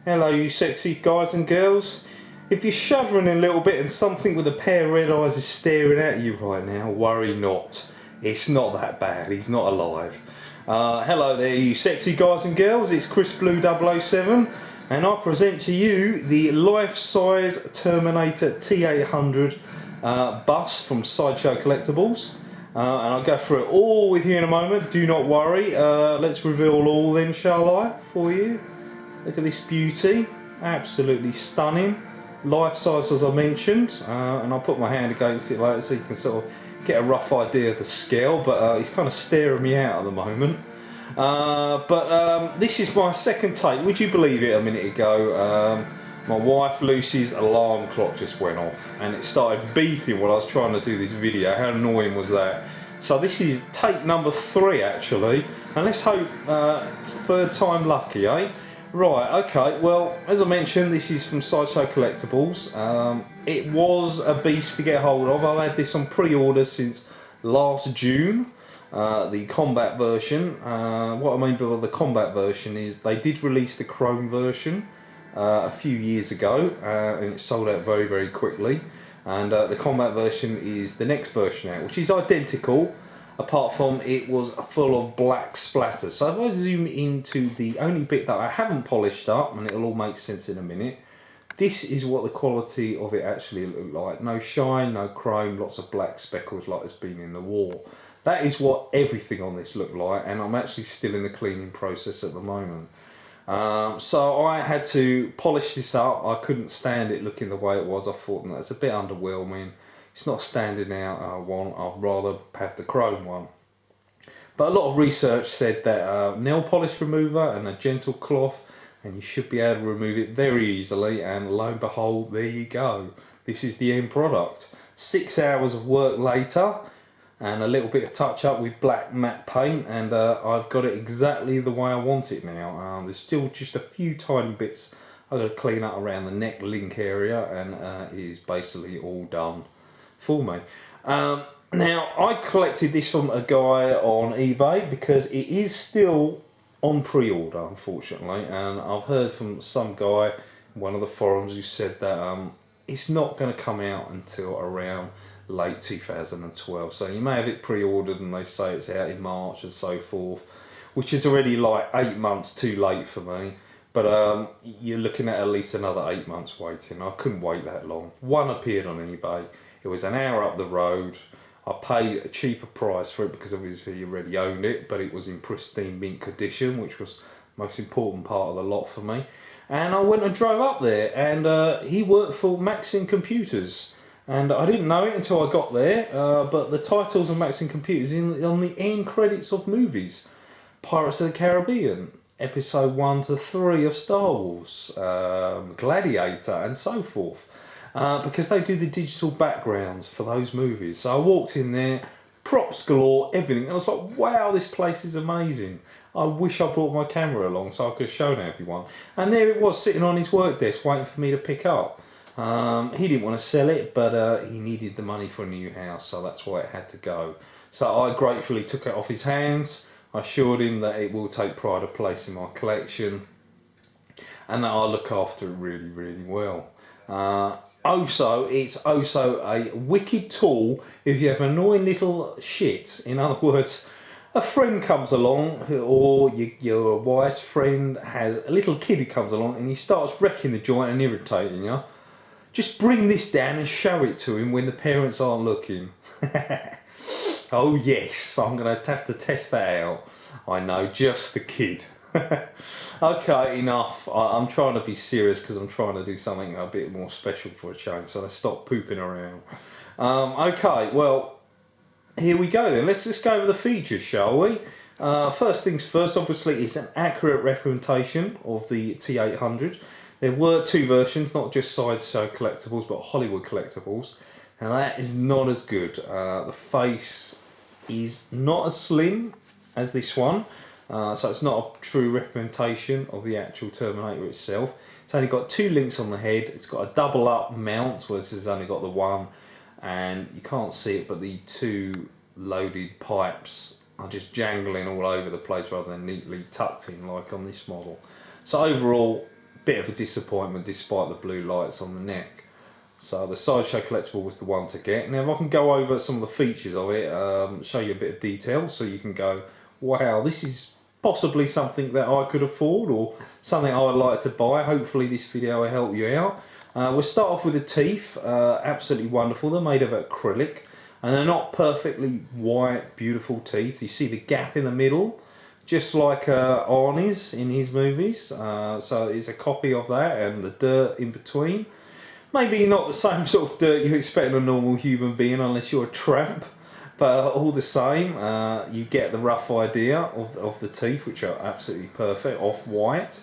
Hello you sexy guys and girls. If you're shuddering a little bit and something with a pair of red eyes is staring at you right now, worry not. It's not that bad, he's not alive. Hello there you sexy guys and girls, it's CHRISBLU007 and I present to you the life-size Terminator T800 bust from Sideshow Collectibles. And I'll go through it all with you in a moment, do not worry. Let's reveal all then, shall I, for you. Look at this beauty, absolutely stunning. Life size as I mentioned, and I'll put my hand against it later so you can sort of get a rough idea of the scale, but he's kind of staring me out at the moment. This is my second take. Would you believe it, a minute ago? My wife Lucy's alarm clock just went off and it started beeping while I was trying to do this video. How annoying was that? So this is take number 3 actually, and let's hope third time lucky, eh? Right, okay, well, as I mentioned, this is from Sideshow Collectibles. It was a beast to get hold of. I've had this on pre-order since last June, the combat version. What I mean by the combat version is they did release the chrome version a few years ago, and it sold out very, very quickly. And the combat version is the next version out, which is identical, apart from it was full of black splatters. So if I zoom into the only bit that I haven't polished up, and it'll all make sense in a minute, this is what the quality of it actually looked like. No shine, no chrome, lots of black speckles like there's been in the war. That is what everything on this looked like, and I'm actually still in the cleaning process at the moment. So I had to polish this up. I couldn't stand it looking the way it was. I thought that's a bit underwhelming. It's not standing out one. I'd rather have the chrome one. But a lot of research said that nail polish remover and a gentle cloth, and you should be able to remove it very easily, and lo and behold, there you go. This is the end product. 6 hours of work later and a little bit of touch up with black matte paint, and I've got it exactly the way I want it now. There's still just a few tiny bits I've got to clean up around the neck link area, and it is basically all done for me. Now I collected this from a guy on eBay because it is still on pre-order, unfortunately, and I've heard from some guy in one of the forums who said that it's not going to come out until around late 2012, so you may have it pre-ordered and they say it's out in March and so forth, which is already like 8 months too late for me. But you're looking at least another 8 months waiting. I couldn't wait that long. One appeared on eBay. It was an hour up the road. I paid a cheaper price for it because obviously you already owned it, but it was in pristine mint condition, which was the most important part of the lot for me. And I went and drove up there, and he worked for Maxim Computers. And I didn't know it until I got there, but the titles of Maxim Computers on the end credits of movies. Pirates of the Caribbean, Episode 1 to 3 of Star Wars, Gladiator and so forth. Because they do the digital backgrounds for those movies. So I walked in there, props galore, everything. I was like, wow, this place is amazing. I wish I brought my camera along so I could have shown everyone. And there it was, sitting on his work desk waiting for me to pick up. He didn't want to sell it, but he needed the money for a new house, so that's why it had to go. So I gratefully took it off his hands. I assured him that it will take pride of place in my collection and that I'll look after it really, really well. It's also a wicked tool if you have annoying little shit. In other words, a friend comes along, or your wife's friend has a little kid who comes along and he starts wrecking the joint and irritating you. Just bring this down and show it to him when the parents aren't looking. Oh yes, I'm going to have to test that out. I know, just the kid. Okay, enough. I'm trying to be serious because I'm trying to do something a bit more special for a change, so I stop pooping around. Okay, well, here we go then. Let's just go over the features, shall we? First things first, obviously it's an accurate representation of the T800. There were 2 versions, not just Sideshow Collectibles, but Hollywood Collectibles, and that is not as good. The face is not as slim as this one, so it's not a true representation of the actual Terminator itself. It's only got 2 links on the head. It's got a double up mount, where this has only got the one, and you can't see it, but the 2 loaded pipes are just jangling all over the place rather than neatly tucked in like on this model. So overall, bit of a disappointment despite the blue lights on the neck. So the Sideshow collectible was the one to get. Now if I can go over some of the features of it, show you a bit of detail so you can go, wow, this is possibly something that I could afford or something I would like to buy. Hopefully this video will help you out. We'll start off with the teeth, absolutely wonderful. They're made of acrylic and they're not perfectly white, beautiful teeth. You see the gap in the middle, just like Arnie's in his movies. So it's a copy of that, and the dirt in between. Maybe not the same sort of dirt you expect in a normal human being unless you're a tramp. But all the same, you get the rough idea of the teeth, which are absolutely perfect, off-white.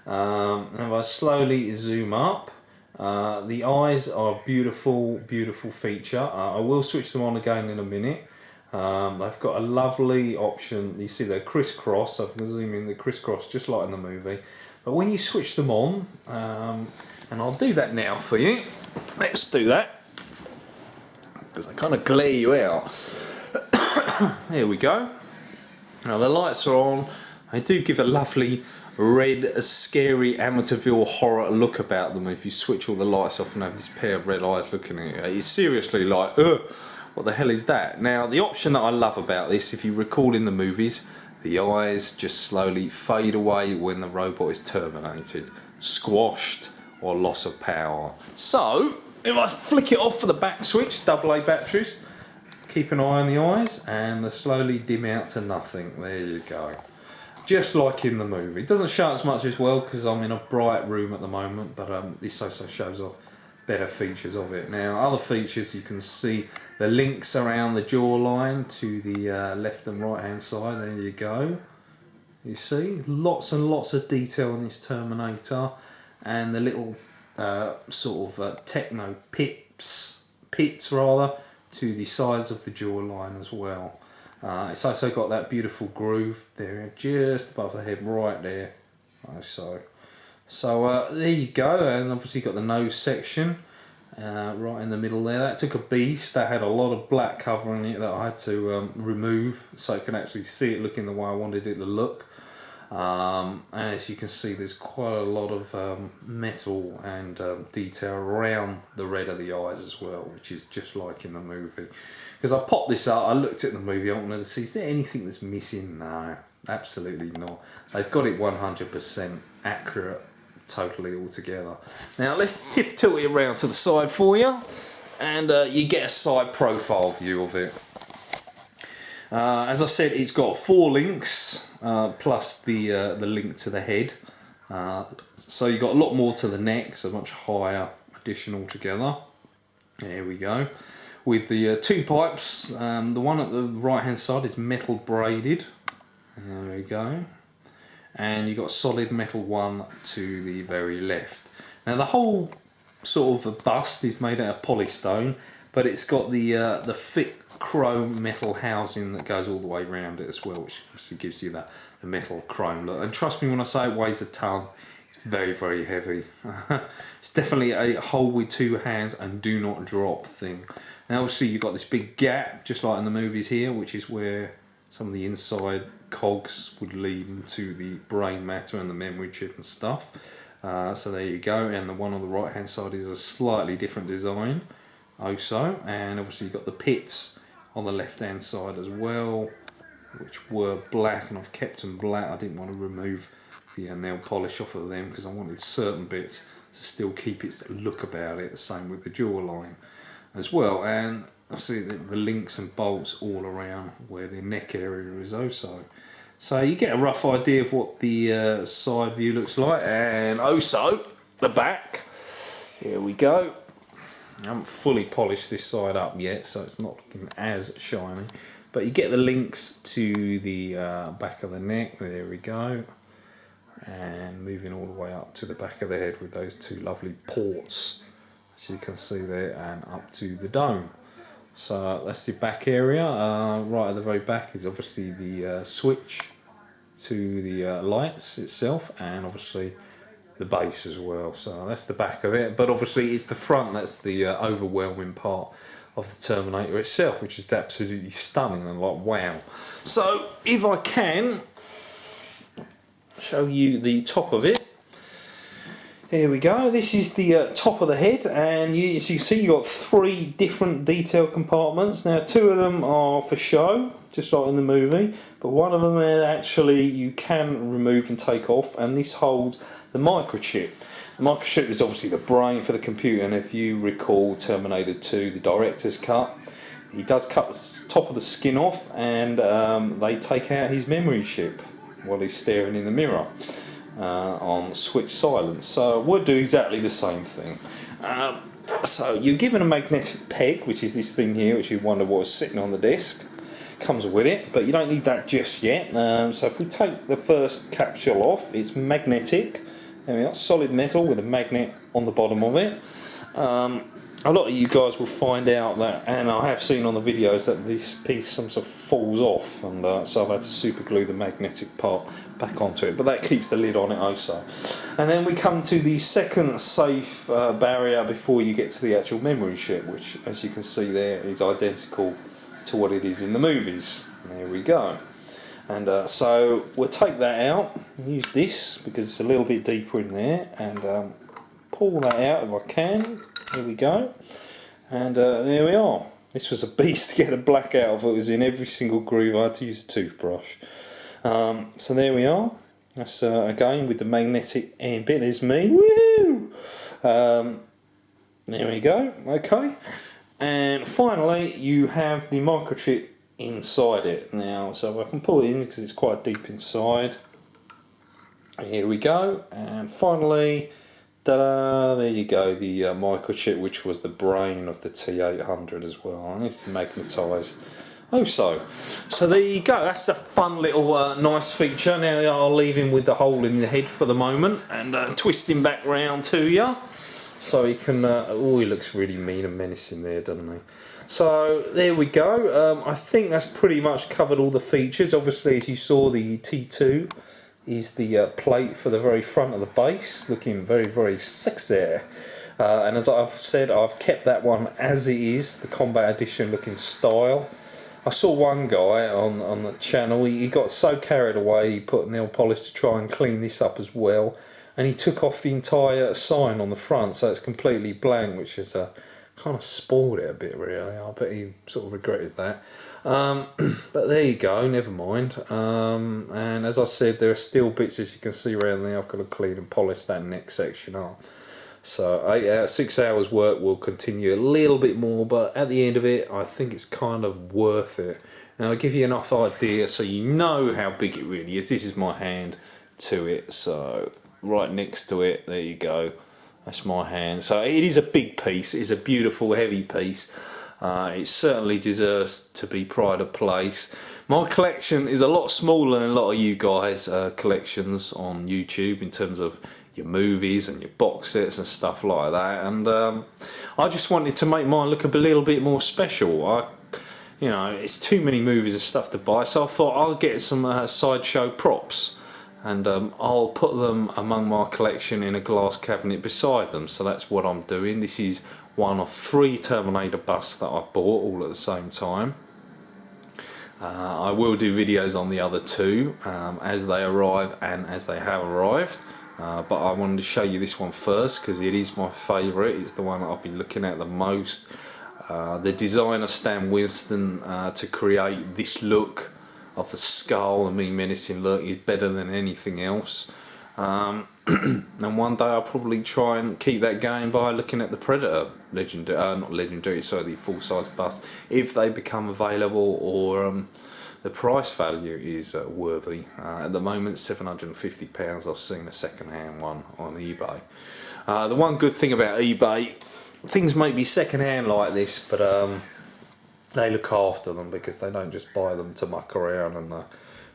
And if I slowly zoom up, the eyes are a beautiful, beautiful feature. I will switch them on again in a minute. They've got a lovely option. You see they're crisscross, so I can zoom in the crisscross just like in the movie. But when you switch them on, and I'll do that now for you. Let's do that, because they kind of glare you out. There we go. Now the lights are on. They do give a lovely red, scary Amityville horror look about them. If you switch all the lights off and have this pair of red eyes looking at you, it's seriously like, ugh, what the hell is that? Now the option that I love about this, if you recall in the movies, the eyes just slowly fade away when the robot is terminated, squashed, or loss of power. So if I flick it off for the back switch, AA batteries, keep an eye on the eyes and they slowly dim out to nothing. There you go. Just like in the movie. It doesn't show as much as well because I'm in a bright room at the moment, but this also shows off better features of it. Now other features, you can see the links around the jawline to the left and right hand side. There you go. You see lots and lots of detail in this Terminator. And the little sort of techno pits rather, to the sides of the jawline as well. It's also got that beautiful groove there, just above the head, right there. Like so. So there you go, and obviously got the nose section right in the middle there. That took a beast. That had a lot of black covering it that I had to remove so I can actually see it looking the way I wanted it to look. And as you can see, there's quite a lot of metal and detail around the red of the eyes as well, which is just like in the movie. Because I popped this up, I looked at the movie, I wanted to see, is there anything that's missing? No, absolutely not. They've got it 100% accurate, totally altogether. Now let's tilt it around to the side for you, and you get a side profile view of it. As I said, it's got 4 links, plus the link to the head. So you've got a lot more to the neck, so much higher addition altogether. There we go. With the 2 pipes, the one at the right hand side is metal braided. There we go. And you've got a solid metal one to the very left. Now the whole sort of bust is made out of polystone, but it's got the thick chrome metal housing that goes all the way around it as well, which obviously gives you that the metal chrome look. And trust me when I say it weighs a ton, it's very, very heavy. It's definitely a hold with 2 hands and do not drop thing. Now obviously you've got this big gap, just like in the movies here, which is where some of the inside cogs would lead into the brain matter and the memory chip and stuff. So there you go, and the one on the right hand side is a slightly different design also, and obviously you've got the pits on the left hand side as well, which were black, and I've kept them black. I didn't want to remove the nail polish off of them because I wanted certain bits to still keep its look about it. The same with the jawline as well, and obviously the links and bolts all around where the neck area is also. So you get a rough idea of what the side view looks like, and also the back. Here we go. I haven't fully polished this side up yet, so it's not looking as shiny. But you get the links to the back of the neck. There we go. And moving all the way up to the back of the head with those 2 lovely ports, as you can see there, and up to the dome. So that's the back area. Right at the very back is obviously the switch to the lights itself, and obviously the base as well. So that's the back of it, but obviously it's the front that's the overwhelming part of the Terminator itself, which is absolutely stunning and like wow. So if I can show you the top of it, Here we go. This is the top of the head, and as you see, you've got 3 different detail compartments. Now, 2 of them are for show, just like in the movie, but one of them actually you can remove and take off, and this holds the microchip. The microchip is obviously the brain for the computer, and if you recall Terminator 2, the director's cut, he does cut the top of the skin off, and they take out his memory chip while he's staring in the mirror. On switch silence, so we'll do exactly the same thing. So you're given a magnetic peg, which is this thing here, which you wonder what was sitting on the desk. Comes with it, but you don't need that just yet. So if we take the first capsule off, it's magnetic. There we are, solid metal with a magnet on the bottom of it. A lot of you guys will find out that, and I have seen on the videos, that this piece sometimes falls off, and so I've had to super glue the magnetic part back onto it, but that keeps the lid on it also. And then we come to the second safe barrier before you get to the actual memory chip, which, as you can see there, is identical to what it is in the movies. There we go. And so we'll take that out, use this because it's a little bit deeper in there, and pull that out if I can. There we go. And there we are. This was a beast to get the black out of. It was in every single groove. I had to use a toothbrush. So there we are. That's again with the magnetic end bit. There's me. Woo! There we go. Okay. And finally, you have the microchip inside it. Now, so I can pull it in because it's quite deep inside. Here we go. And finally, ta-da! There you go. The microchip, which was the brain of the T800 as well, and it's magnetised. So there you go. That's a fun little nice feature. Now I'll leave him with the hole in the head for the moment, and twist him back round to you, so he can. Oh, he looks really mean and menacing there, doesn't he? So there we go. I think that's pretty much covered all the features. Obviously, as you saw, the T2 is the plate for the very front of the base, looking very, very sexy. And as I've said, I've kept that one as it is, the Combat Edition looking style. I saw one guy on the channel, he got so carried away, he put nail polish to try and clean this up as well, and he took off the entire sign on the front, so it's completely blank, which is kind of spoiled it a bit really. I bet he sort of regretted that. But there you go, never mind. And as I said, there are still bits, as you can see around there. I've got to clean and polish that next section up. So 6 hours work will continue a little bit more, but at the end of it, I think it's kind of worth it. Now I'll give you enough idea so you know how big it really is. This is my hand to it, so right next to it, there you go. That's my hand. So it is a big piece. It's a beautiful, heavy piece. It certainly deserves to be pride of place. My collection is a lot smaller than a lot of you guys' collections on YouTube in terms of your movies and your box sets and stuff like that, and I just wanted to make mine look a little bit more special. You know, it's too many movies of stuff to buy, so I thought I'll get some Sideshow props, and I'll put them among my collection in a glass cabinet beside them. So that's what I'm doing. This is one of 3 Terminator busts that I bought all at the same time. I will do videos on the other 2 as they arrive and as they have arrived. But I wanted to show you this one first because it is my favourite. It's the one that I've been looking at the most. The designer Stan Winston to create this look of the skull, the mean menacing look, is better than anything else. And one day I'll probably try and keep that going by looking at the Predator the full-size bust, if they become available, or the price value is worthy. At the moment, £750. I've seen a second-hand one on eBay. The one good thing about eBay, things may be second-hand like this, but they look after them, because they don't just buy them to muck around and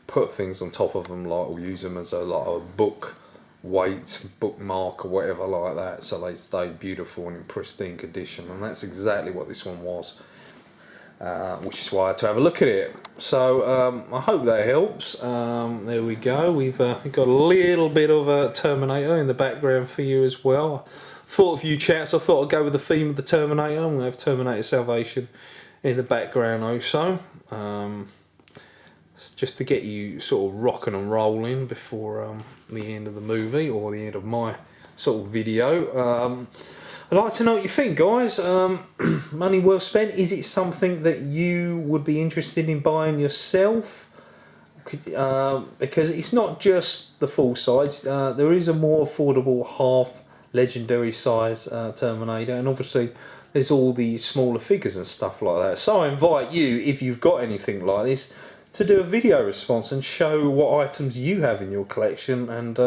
put things on top of them, like, or use them as a book weight, bookmark or whatever like that, so they stay beautiful and in pristine condition. And that's exactly what this one was. Which is why I had to have a look at it. So I hope that helps. There we go. We've got a little bit of Terminator in the background for you as well. Thought of you chaps. I thought I'd go with the theme of the Terminator. I'm going to have Terminator Salvation in the background also. Just to get you sort of rocking and rolling before the end of the movie, or the end of my sort of video. I'd like to know what you think, guys. Money well spent. Is it something that you would be interested in buying yourself? Because it's not just the full size. There is a more affordable half legendary size Terminator, and obviously there's all the smaller figures and stuff like that. So I invite you, if you've got anything like this, to do a video response and show what items you have in your collection, and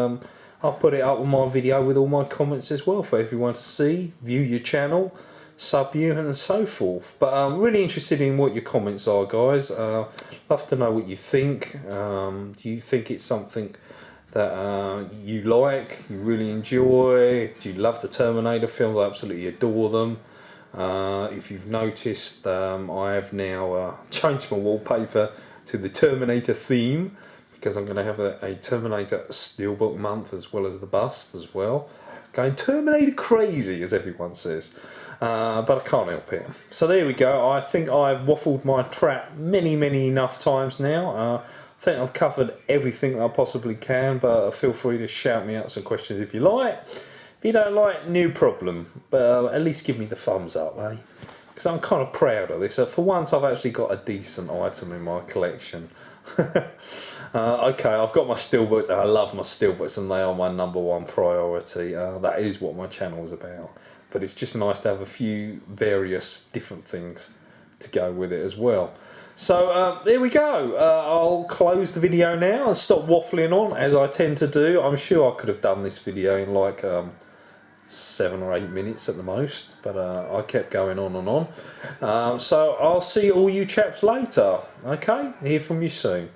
I'll put it up on my video with all my comments as well for everyone to see, view your channel, sub you, and so forth. But I'm really interested in what your comments are, guys. Love to know what you think. Do you think it's something that you like, you really enjoy? Do you love the Terminator films? I absolutely adore them. If you've noticed, I have now changed my wallpaper to the Terminator theme, because I'm going to have a Terminator Steelbook month as well as the bust as well. Going Terminator crazy, as everyone says. But I can't help it. So there we go. I think I've waffled my trap many enough times now. I think I've covered everything that I possibly can, but feel free to shout me out some questions if you like. If you don't like, no problem. But at least give me the thumbs up, eh? Because I'm kind of proud of this. For once, I've actually got a decent item in my collection. Okay, I've got my steelbooks, and I love my steelbooks, and they are my #1 priority. That is what my channel is about. But it's just nice to have a few various different things to go with it as well. So there we go. I'll close the video now and stop waffling on, as I tend to do. I'm sure I could have done this video in like 7 or 8 minutes at the most, but I kept going on and on. So I'll see all you chaps later. Okay, hear from you soon.